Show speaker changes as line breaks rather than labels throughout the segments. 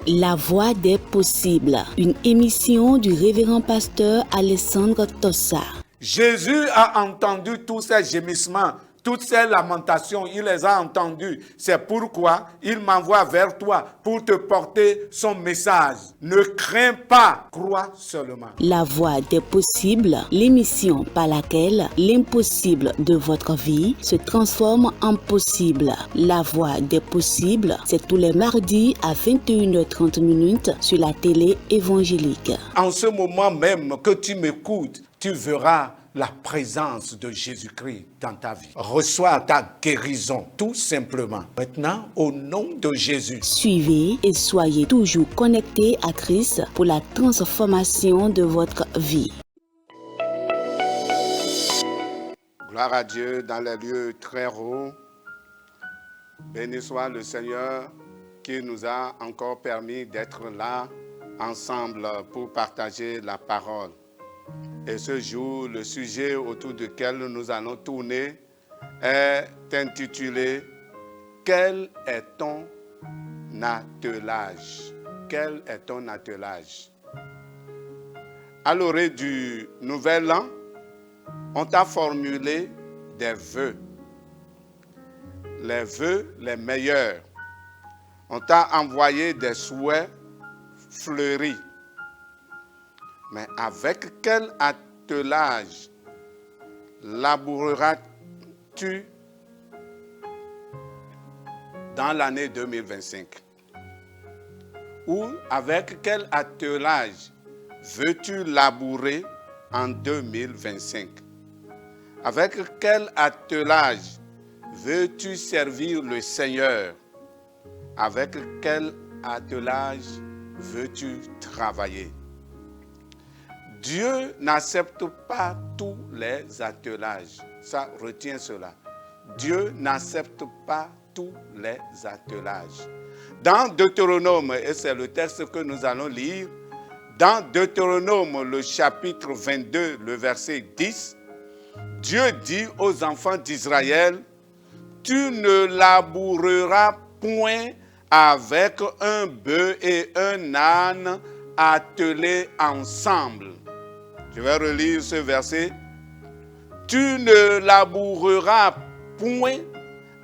La voix des possibles, une émission du révérend pasteur Alessandro Tossa.
Jésus a entendu tous ces gémissements, toutes ces lamentations, il les a entendus. C'est pourquoi il m'envoie vers toi pour te porter son message. Ne crains pas, crois seulement.
La voix des possibles, l'émission par laquelle l'impossible de votre vie se transforme en possible. La voix des possibles, c'est tous les mardis à 21h30 sur la télé évangélique.
En ce moment même que tu m'écoutes, tu verras la présence de Jésus-Christ dans ta vie. Reçois ta guérison, tout simplement. Maintenant, au nom de Jésus.
Suivez et soyez toujours connectés à Christ pour la transformation de votre vie.
Gloire à Dieu dans les lieux très hauts. Béni soit le Seigneur qui nous a encore permis d'être là ensemble pour partager la parole. Et ce jour, le sujet autour duquel nous allons tourner est intitulé « Quel est ton attelage ?» Quel est ton attelage? À l'orée du nouvel an, on t'a formulé des vœux. Les vœux les meilleurs. On t'a envoyé des souhaits fleuris. Mais avec quel attelage laboureras-tu dans l'année 2025? Ou avec quel attelage veux-tu labourer en 2025? Avec quel attelage veux-tu servir le Seigneur? Avec quel attelage veux-tu travailler? Dieu n'accepte pas tous les attelages. Ça, retiens cela. Dieu n'accepte pas tous les attelages. Dans Deutéronome, et c'est le texte que nous allons lire, dans Deutéronome, le chapitre 22, le verset 10, Dieu dit aux enfants d'Israël, « Tu ne laboureras point avec un bœuf et un âne attelés ensemble. » Je vais relire ce verset. « Tu ne laboureras point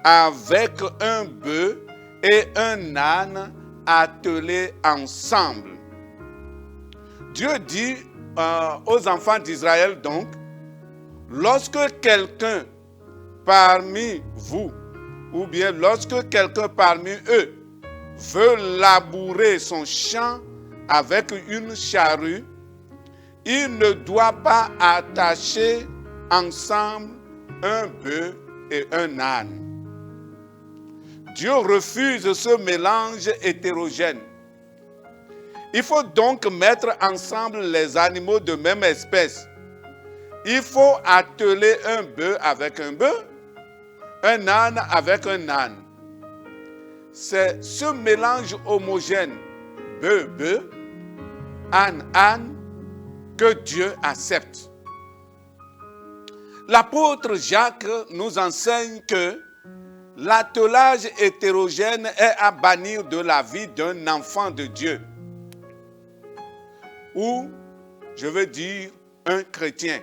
avec un bœuf et un âne attelés ensemble. » Dieu dit aux enfants d'Israël donc, lorsque quelqu'un parmi vous, ou bien lorsque quelqu'un parmi eux veut labourer son champ avec une charrue, il ne doit pas attacher ensemble un bœuf et un âne. Dieu refuse ce mélange hétérogène. Il faut donc mettre ensemble les animaux de même espèce. Il faut atteler un bœuf avec un bœuf, un âne avec un âne. C'est ce mélange homogène, bœuf, âne, que Dieu accepte. L'apôtre Jacques nous enseigne que l'attelage hétérogène est à bannir de la vie d'un enfant de Dieu. Ou, je veux dire, un chrétien.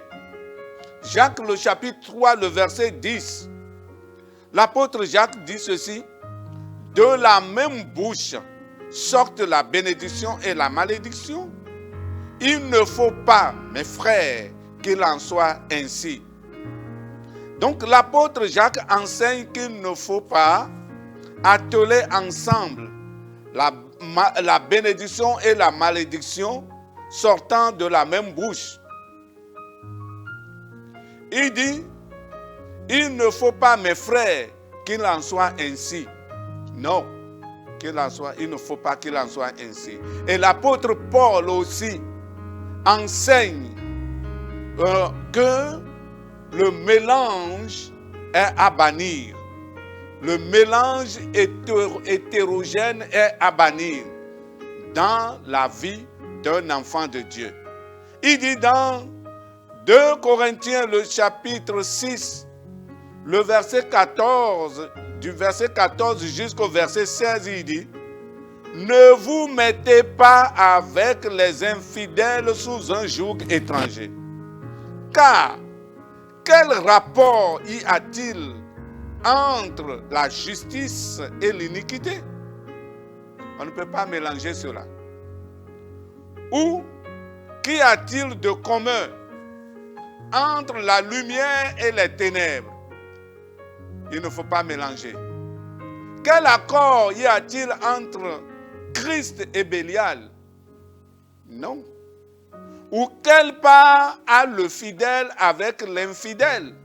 Jacques, le chapitre 3, le verset 10. L'apôtre Jacques dit ceci, « De la même bouche sortent la bénédiction et la malédiction. Il ne faut pas, mes frères, qu'il en soit ainsi. » Donc l'apôtre Jacques enseigne qu'il ne faut pas atteler ensemble la bénédiction et la malédiction sortant de la même bouche. Il dit, il ne faut pas, mes frères, qu'il en soit ainsi. Non, il ne faut pas qu'il en soit ainsi. Et l'apôtre Paul aussi enseigne que le mélange est à bannir. Le mélange hétérogène est à bannir dans la vie d'un enfant de Dieu. Il dit dans 2 Corinthiens, le chapitre 6, le verset 14, du verset 14 jusqu'au verset 16, il dit, « ne vous mettez pas avec les infidèles sous un joug étranger. Car, quel rapport y a-t-il entre la justice et l'iniquité? On ne peut pas mélanger cela. Ou qu'y a-t-il de commun entre la lumière et les ténèbres? Il ne faut pas mélanger. Quel accord y a-t-il entre Christ et Bélial? Non. Ou quelle part a le fidèle avec l'infidèle?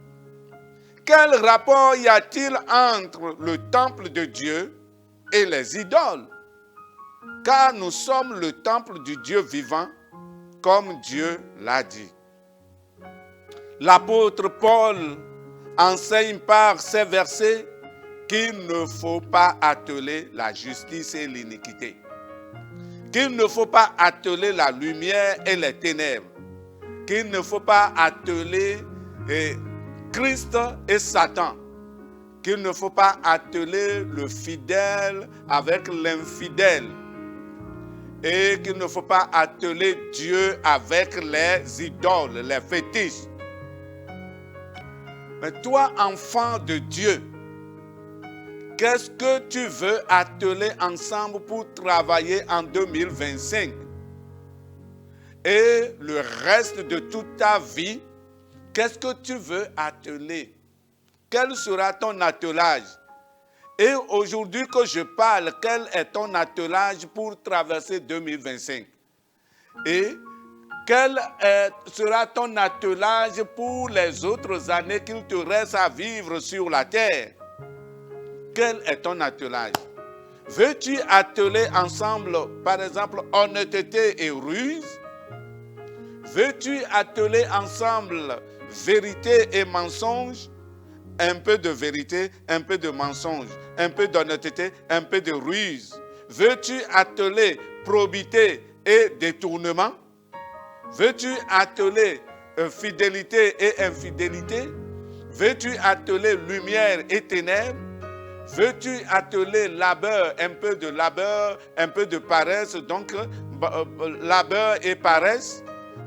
Quel rapport y a-t-il entre le temple de Dieu et les idoles? Car nous sommes le temple du Dieu vivant, comme Dieu l'a dit. L'apôtre Paul enseigne par ces versets qu'il ne faut pas atteler la justice et l'iniquité. Qu'il ne faut pas atteler la lumière et les ténèbres. Qu'il ne faut pas atteler Christ et Satan. Qu'il ne faut pas atteler le fidèle avec l'infidèle. Et qu'il ne faut pas atteler Dieu avec les idoles, les fétiches. Mais toi, enfant de Dieu, qu'est-ce que tu veux atteler ensemble pour travailler en 2025? Et le reste de toute ta vie, qu'est-ce que tu veux atteler? Quel sera ton attelage? Et aujourd'hui que je parle, quel est ton attelage pour traverser 2025? Et quel sera ton attelage pour les autres années qu'il te reste à vivre sur la terre? Quel est ton attelage? Veux-tu atteler ensemble, par exemple, honnêteté et ruse? Veux-tu atteler ensemble vérité et mensonge? Un peu de vérité, un peu de mensonge, un peu d'honnêteté, un peu de ruse. Veux-tu atteler probité et détournement? Veux-tu atteler fidélité et infidélité? Veux-tu atteler lumière et ténèbres? Veux-tu atteler labeur, un peu de paresse, donc labeur et paresse?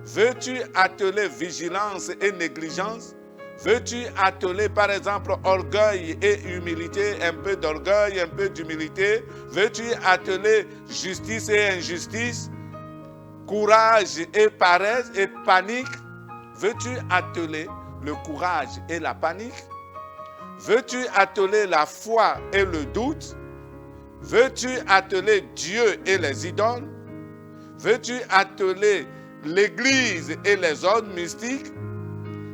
Veux-tu atteler vigilance et négligence? Veux-tu atteler, par exemple, orgueil et humilité, un peu d'orgueil, un peu d'humilité? Veux-tu atteler justice et injustice, courage et paresse et panique? Veux-tu atteler le courage et la panique? Veux-tu atteler la foi et le doute? Veux-tu atteler Dieu et les idoles? Veux-tu atteler l'Église et les ordres mystiques?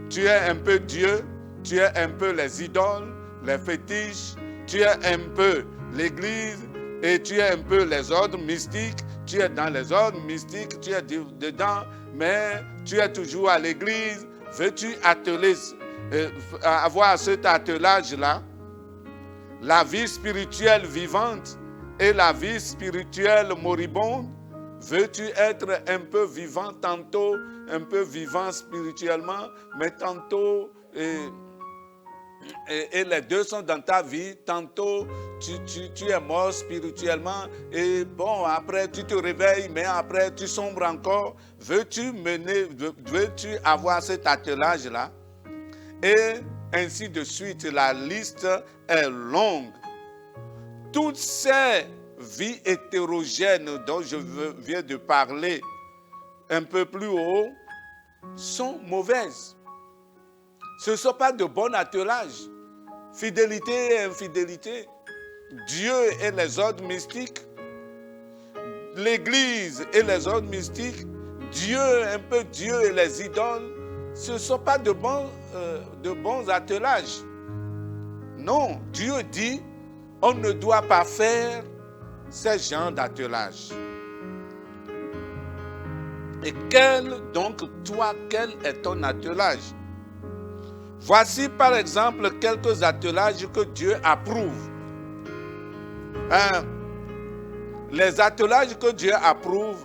Tu es un peu Dieu, tu es un peu les idoles, les fétiches, tu es un peu l'Église et tu es un peu les ordres mystiques. Tu es dans les ordres mystiques, tu es dedans, mais tu es toujours à l'Église. Veux-tu atteler, avoir cet attelage-là? La vie spirituelle vivante et la vie spirituelle moribonde? Veux-tu être un peu vivant, tantôt un peu vivant spirituellement, mais tantôt, et les deux sont dans ta vie, tantôt tu es mort spirituellement, et bon, après tu te réveilles, mais après tu sombres encore. Veux-tu avoir cet attelage-là? Et ainsi de suite, la liste est longue. Toutes ces vies hétérogènes dont je viens de parler un peu plus haut sont mauvaises. Ce ne sont pas de bon attelage. Fidélité et infidélité, Dieu et les ordres mystiques, l'Église et les ordres mystiques, Dieu, un peu Dieu et les idoles, ce ne sont pas de bons attelages. Non, Dieu dit, on ne doit pas faire ces genres d'attelage. Et quel est ton attelage? Voici par exemple quelques attelages que Dieu approuve. Les attelages que Dieu approuve,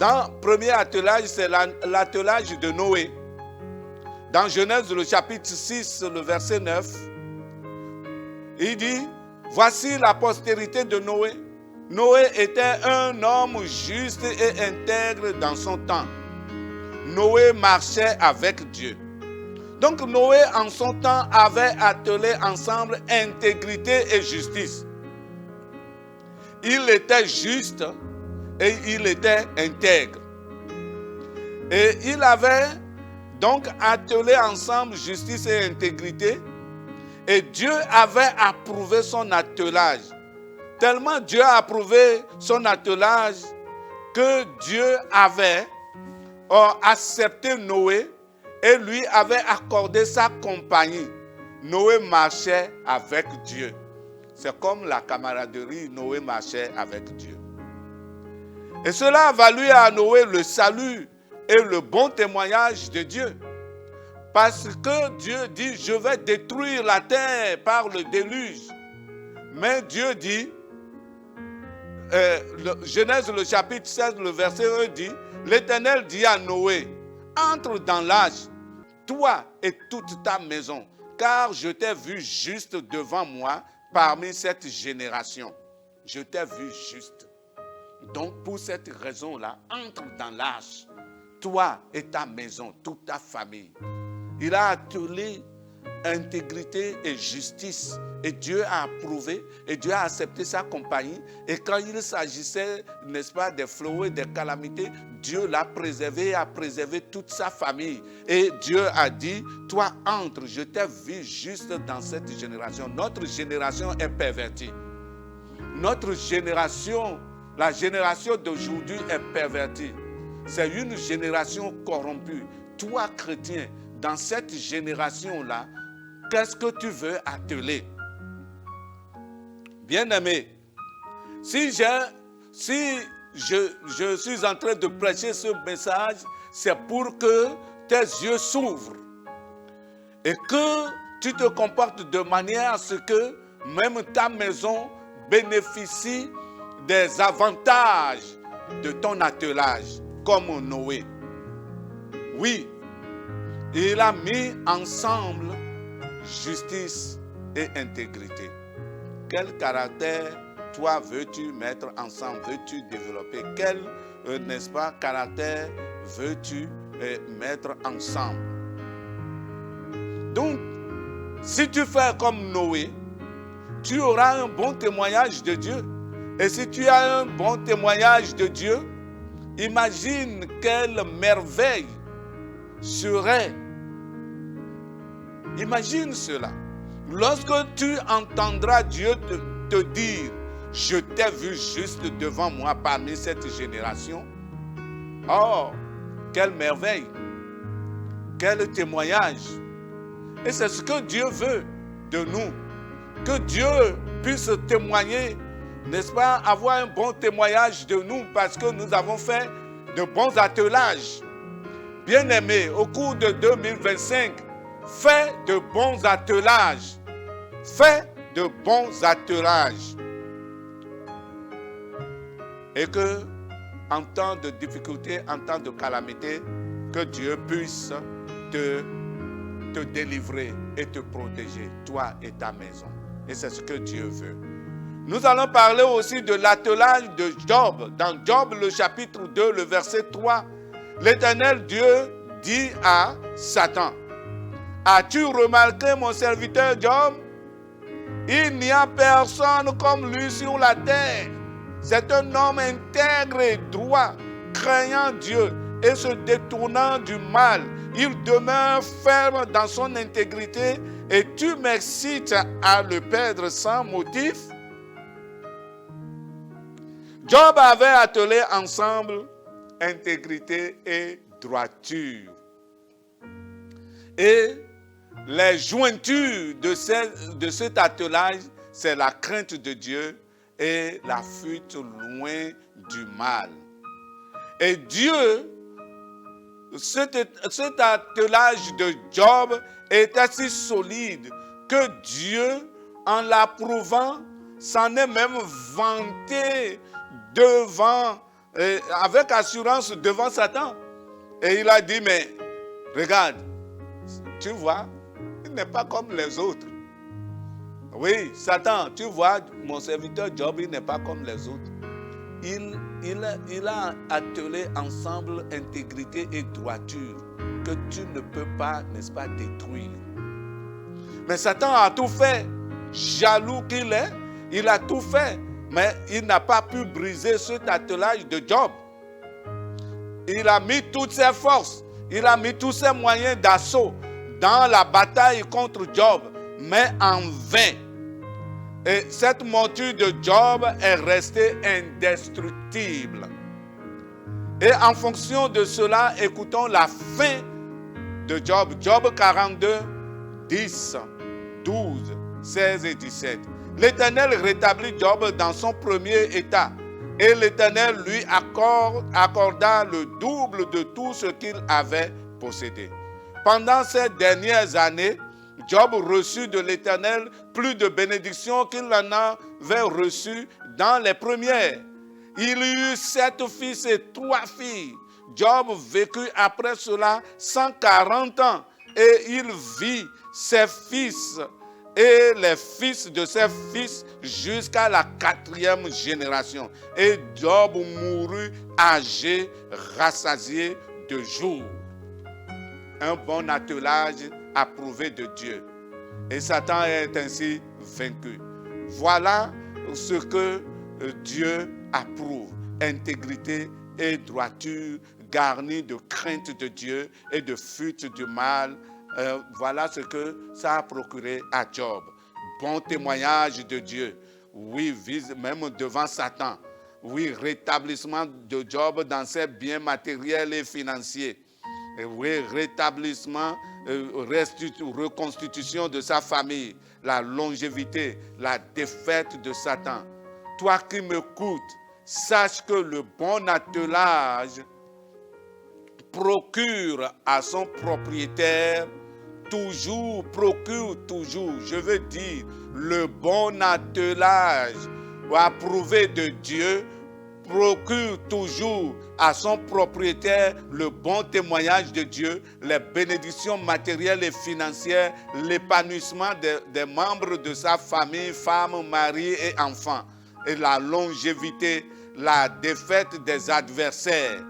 dans le premier attelage, c'est l'attelage de Noé. Dans Genèse, le chapitre 6, le verset 9, il dit, voici la postérité de Noé. Noé était un homme juste et intègre dans son temps. Noé marchait avec Dieu. Donc Noé en son temps avait attelé ensemble intégrité et justice. Il était juste et il était intègre. Et il avait donc attelé ensemble justice et intégrité. Et Dieu avait approuvé son attelage. Tellement Dieu a approuvé son attelage que Dieu avait accepté Noé et lui avait accordé sa compagnie. Noé marchait avec Dieu. C'est comme la camaraderie, Noé marchait avec Dieu. Et cela a valu à Noé le salut et le bon témoignage de Dieu. Parce que Dieu dit, je vais détruire la terre par le déluge. Mais Dieu dit, Genèse le chapitre 16, le verset 1 dit, l'Éternel dit à Noé, entre dans l'arche, toi et toute ta maison, car je t'ai vu juste devant moi parmi cette génération. Je t'ai vu juste. Donc pour cette raison-là, entre dans l'arche, toi et ta maison, toute ta famille. Il a attelé intégrité et justice. Et Dieu a approuvé, et Dieu a accepté sa compagnie. Et quand il s'agissait, n'est-ce pas, des fléaux et des calamités, Dieu l'a préservé et a préservé toute sa famille. Et Dieu a dit, toi entre, je t'ai vu juste dans cette génération. Notre génération est pervertie. Notre génération, la génération d'aujourd'hui est pervertie. C'est une génération corrompue. Toi, chrétien, dans cette génération-là, qu'est-ce que tu veux atteler? Bien-aimé, si je suis en train de prêcher ce message, c'est pour que tes yeux s'ouvrent et que tu te comportes de manière à ce que même ta maison bénéficie des avantages de ton attelage, comme Noé. Oui, il a mis ensemble justice et intégrité. Quel caractère, toi, veux-tu mettre ensemble, veux-tu développer? Quel, n'est-ce pas, caractère veux-tu mettre ensemble? Donc, si tu fais comme Noé, tu auras un bon témoignage de Dieu. Et si tu as un bon témoignage de Dieu, imagine quelle merveille serait. Imagine cela. Lorsque tu entendras Dieu te dire, je t'ai vu juste devant moi parmi cette génération. Oh, quelle merveille, quel témoignage. Et c'est ce que Dieu veut de nous. Que Dieu puisse témoigner, n'est-ce pas, avoir un bon témoignage de nous parce que nous avons fait de bons attelages. Bien-aimés, au cours de 2025, fais de bons attelages. Fais de bons attelages. Et que, en temps de difficulté, en temps de calamité, que Dieu puisse te délivrer et te protéger, toi et ta maison. Et c'est ce que Dieu veut. Nous allons parler aussi de l'attelage de Job. Dans Job, le chapitre 2, le verset 3, l'Éternel Dieu dit à Satan, as-tu remarqué mon serviteur Job? Il n'y a personne comme lui sur la terre. C'est un homme intègre et droit, craignant Dieu et se détournant du mal. Il demeure ferme dans son intégrité et tu m'excites à le perdre sans motif. Job avait attelé ensemble intégrité et droiture. Et les jointures de cet attelage, c'est la crainte de Dieu et la fuite loin du mal. Et Dieu, cet attelage de Job était si solide que Dieu, en l'approuvant, s'en est même vanté avec assurance devant Satan. Et il a dit, mais regarde, tu vois, il n'est pas comme les autres. Oui, Satan, tu vois, mon serviteur Job, il n'est pas comme les autres. il a attelé ensemble intégrité et droiture que tu ne peux pas, n'est-ce pas, détruire. Mais Satan a tout fait. Jaloux qu'il est, il a tout fait. Mais il n'a pas pu briser cet attelage de Job. Il a mis toutes ses forces, il a mis tous ses moyens d'assaut dans la bataille contre Job, mais en vain. Et cette monture de Job est restée indestructible. Et en fonction de cela, écoutons la fin de Job. Job 42, 10, 12, 16 et 17. L'Éternel rétablit Job dans son premier état. Et l'Éternel lui accorda le double de tout ce qu'il avait possédé. Pendant ces dernières années, Job reçut de l'Éternel plus de bénédictions qu'il en avait reçues dans les premières. Il eut 7 fils et 3 filles. Job vécut après cela 140 ans et il vit ses fils et les fils de ses fils jusqu'à la 4e génération. Et Job mourut âgé, rassasié de jours. Un bon attelage approuvé de Dieu. Et Satan est ainsi vaincu. Voilà ce que Dieu approuve. Intégrité et droiture garnie de crainte de Dieu et de fuite du mal. Voilà ce que ça a procuré à Job. Bon témoignage de Dieu. Oui, même devant Satan. Oui, rétablissement de Job dans ses biens matériels et financiers. Et oui, rétablissement, reconstitution de sa famille, la longévité, la défaite de Satan. Toi qui m'écoutes, sache que le bon attelage procure à son propriétaire procure toujours, je veux dire, le bon attelage approuvé de Dieu procure toujours à son propriétaire le bon témoignage de Dieu, les bénédictions matérielles et financières, l'épanouissement des membres de sa famille, femmes, maris et enfants, et la longévité, la défaite des adversaires.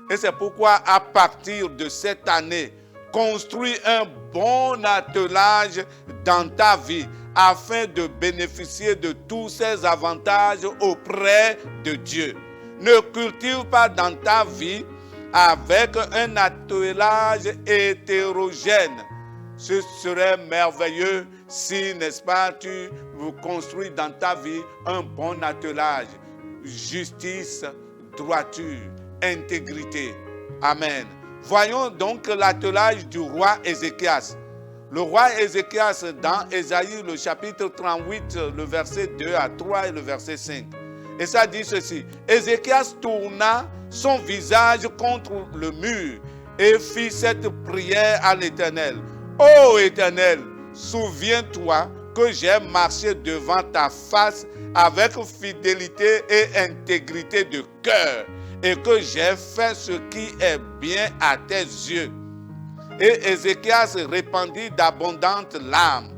Et c'est pourquoi à partir de cette année, construis un bon attelage dans ta vie afin de bénéficier de tous ces avantages auprès de Dieu. Ne cultive pas dans ta vie avec un attelage hétérogène. Ce serait merveilleux si, n'est-ce pas, tu construis dans ta vie un bon attelage. Justice, droiture, intégrité. Amen. Voyons donc l'attelage du roi Ézéchias. Le roi Ézéchias dans Ésaïe, le chapitre 38, le verset 2 à 3 et le verset 5. Et ça dit ceci. Ézéchias tourna son visage contre le mur et fit cette prière à l'Éternel. Ô Éternel, souviens-toi que j'ai marché devant ta face avec fidélité et intégrité de cœur et que j'ai fait ce qui est bien à tes yeux. Et Ézéchias répandit d'abondantes larmes.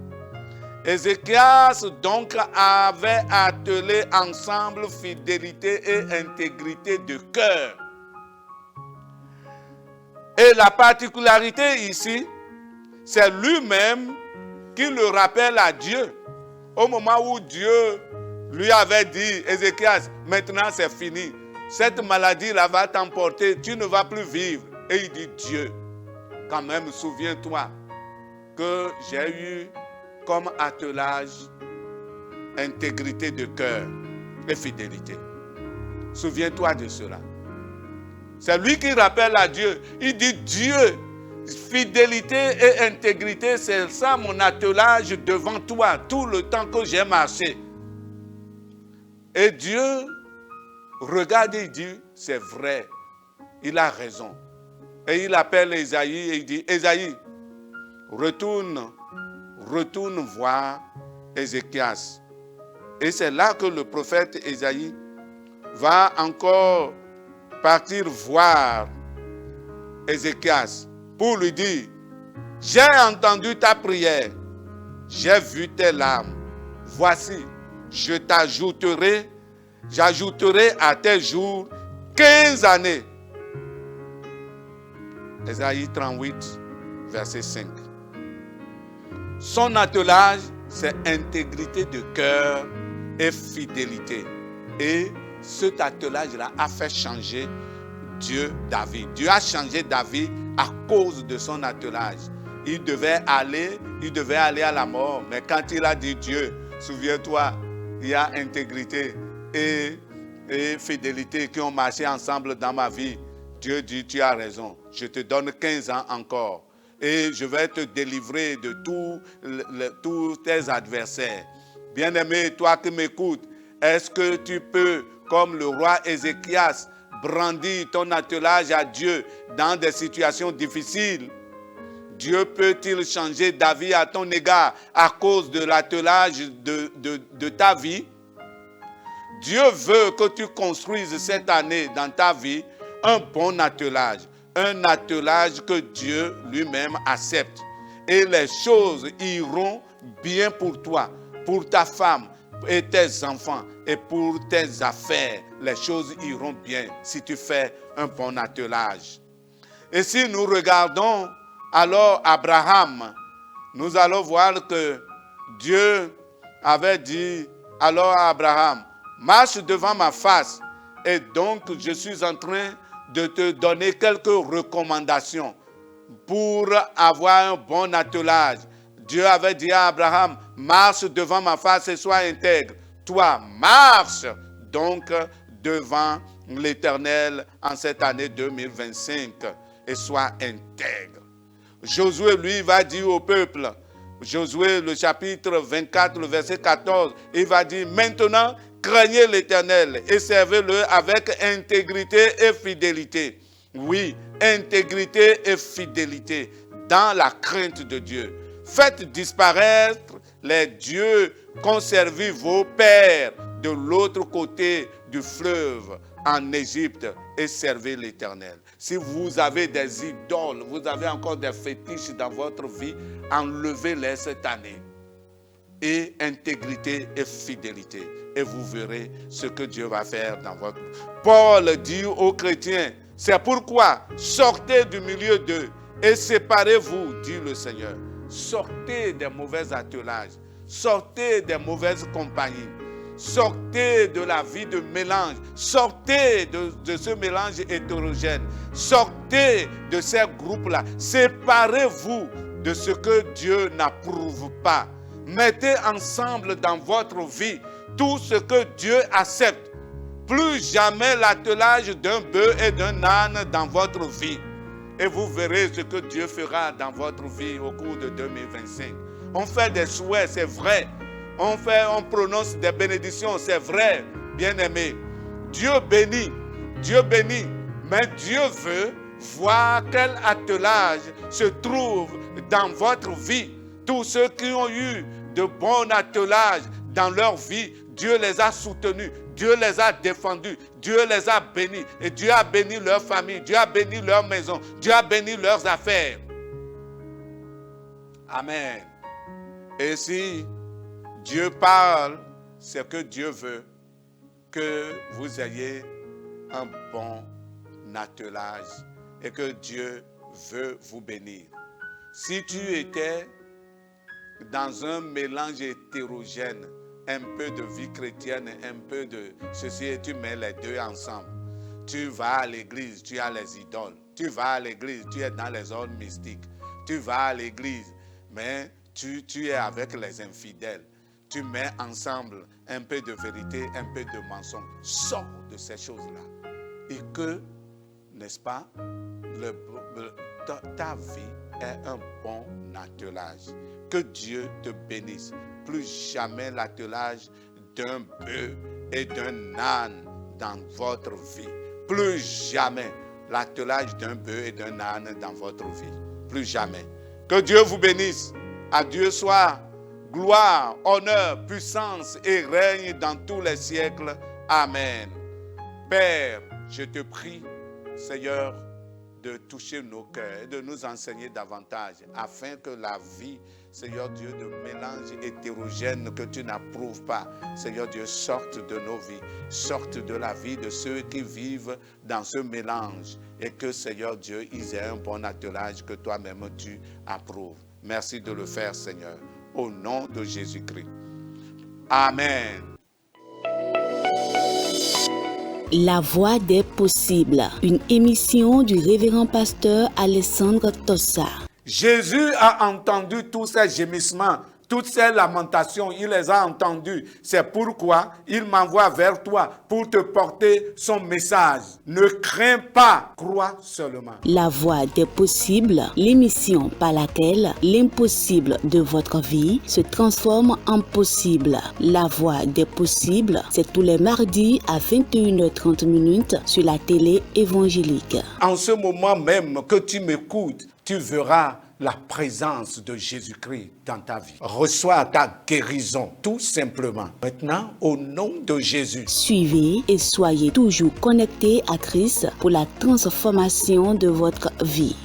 Ézéchias donc avait attelé ensemble fidélité et intégrité de cœur. Et la particularité ici, c'est lui-même qui le rappelle à Dieu. Au moment où Dieu lui avait dit, Ézéchias, maintenant c'est fini. Cette maladie-là va t'emporter, tu ne vas plus vivre. Et il dit, Dieu, quand même, souviens-toi que j'ai eu comme attelage intégrité de cœur et fidélité. Souviens-toi de cela. C'est lui qui rappelle à Dieu. Il dit, Dieu, fidélité et intégrité, c'est ça mon attelage devant toi, tout le temps que j'ai marché. Et Dieu regarde et il dit, c'est vrai, il a raison. Et il appelle Ésaïe et il dit, Ésaïe, retourne voir Ézéchias. Et c'est là que le prophète Ésaïe va encore partir voir Ézéchias pour lui dire, j'ai entendu ta prière, j'ai vu tes larmes. Voici, je t'ajouterai j'ajouterai à tes jours 15 années. Ésaïe 38, verset 5. Son attelage, c'est intégrité de cœur et fidélité. Et cet attelage-là a fait changer David. Dieu a changé David à cause de son attelage. Il devait aller à la mort. Mais quand il a dit Dieu, souviens-toi, il y a intégrité et fidélité qui ont marché ensemble dans ma vie. Dieu dit, tu as raison, je te donne 15 ans encore. Et je vais te délivrer de tous tes adversaires. Bien-aimé, toi qui m'écoutes, est-ce que tu peux, comme le roi Ézéchias, brandir ton attelage à Dieu dans des situations difficiles? Dieu peut-il changer d'avis à ton égard à cause de l'attelage de ta vie? Dieu veut que tu construises cette année dans ta vie un bon attelage. Un attelage que Dieu lui-même accepte. Et les choses iront bien pour toi, pour ta femme et tes enfants et pour tes affaires. Les choses iront bien si tu fais un bon attelage. Et si nous regardons alors Abraham, nous allons voir que Dieu avait dit alors à Abraham, marche devant ma face. Et donc je suis en train de te donner quelques recommandations pour avoir un bon attelage. Dieu avait dit à Abraham, marche devant ma face et sois intègre. Toi, marche donc devant l'Éternel en cette année 2025 et sois intègre. Josué, lui, va dire au peuple, Josué, le chapitre 24, le verset 14, il va dire, maintenant, craignez l'Éternel et servez-le avec intégrité et fidélité. Oui, intégrité et fidélité dans la crainte de Dieu. Faites disparaître les dieux qu'ont servi vos pères de l'autre côté du fleuve en Égypte et servez l'Éternel. Si vous avez des idoles, vous avez encore des fétiches dans votre vie, enlevez-les cette année. Et intégrité et fidélité. Et vous verrez ce que Dieu va faire dans votre vie. Paul dit aux chrétiens, c'est pourquoi sortez du milieu d'eux et séparez-vous, dit le Seigneur. Sortez des mauvais attelages, sortez des mauvaises compagnies, sortez de la vie de mélange, sortez de ce mélange hétérogène, sortez de ces groupes-là, séparez-vous de ce que Dieu n'approuve pas. Mettez ensemble dans votre vie tout ce que Dieu accepte. Plus jamais l'attelage d'un bœuf et d'un âne dans votre vie. Et vous verrez ce que Dieu fera dans votre vie au cours de 2025. On fait des souhaits, c'est vrai. On prononce des bénédictions, c'est vrai, bien-aimé. Dieu bénit, mais Dieu veut voir quel attelage se trouve dans votre vie. Tous ceux qui ont eu de bons attelages dans leur vie, Dieu les a soutenus, Dieu les a défendus, Dieu les a bénis. Et Dieu a béni leur famille, Dieu a béni leur maison, Dieu a béni leurs affaires. Amen. Et si Dieu parle, c'est que Dieu veut que vous ayez un bon attelage et que Dieu veut vous bénir. Si tu étais dans un mélange hétérogène, un peu de vie chrétienne, un peu de ceci, et tu mets les deux ensemble. Tu vas à l'église, tu as les idoles. Tu vas à l'église, tu es dans les ordres mystiques. Tu vas à l'église, mais tu es avec les infidèles. Tu mets ensemble un peu de vérité, un peu de mensonge. Sors de ces choses-là. Et que, n'est-ce pas, ta vie est un bon attelage. Que Dieu te bénisse. Plus jamais l'attelage d'un bœuf et d'un âne dans votre vie. Plus jamais l'attelage d'un bœuf et d'un âne dans votre vie. Plus jamais. Que Dieu vous bénisse. À Dieu soit gloire, honneur, puissance et règne dans tous les siècles. Amen. Père, je te prie, Seigneur, de toucher nos cœurs et de nous enseigner davantage afin que la vie Seigneur Dieu, de mélange hétérogène que tu n'approuves pas. Seigneur Dieu, sorte de nos vies, sorte de la vie de ceux qui vivent dans ce mélange. Et que, Seigneur Dieu, ils aient un bon attelage que toi-même tu approuves. Merci de le faire, Seigneur. Au nom de Jésus-Christ. Amen.
La voix des possibles, une émission du révérend pasteur Alessandro Tossa.
Jésus a entendu tous ces gémissements, toutes ces lamentations, il les a entendus. C'est pourquoi il m'envoie vers toi pour te porter son message. Ne crains pas, crois seulement.
La voix des possibles, l'émission par laquelle l'impossible de votre vie se transforme en possible. La voix des possibles, c'est tous les mardis à 21h30 sur la télé évangélique.
En ce moment même que tu m'écoutes, tu verras la présence de Jésus-Christ dans ta vie. Reçois ta guérison, tout simplement. Maintenant, au nom de Jésus.
Suivez et soyez toujours connectés à Christ pour la transformation de votre vie.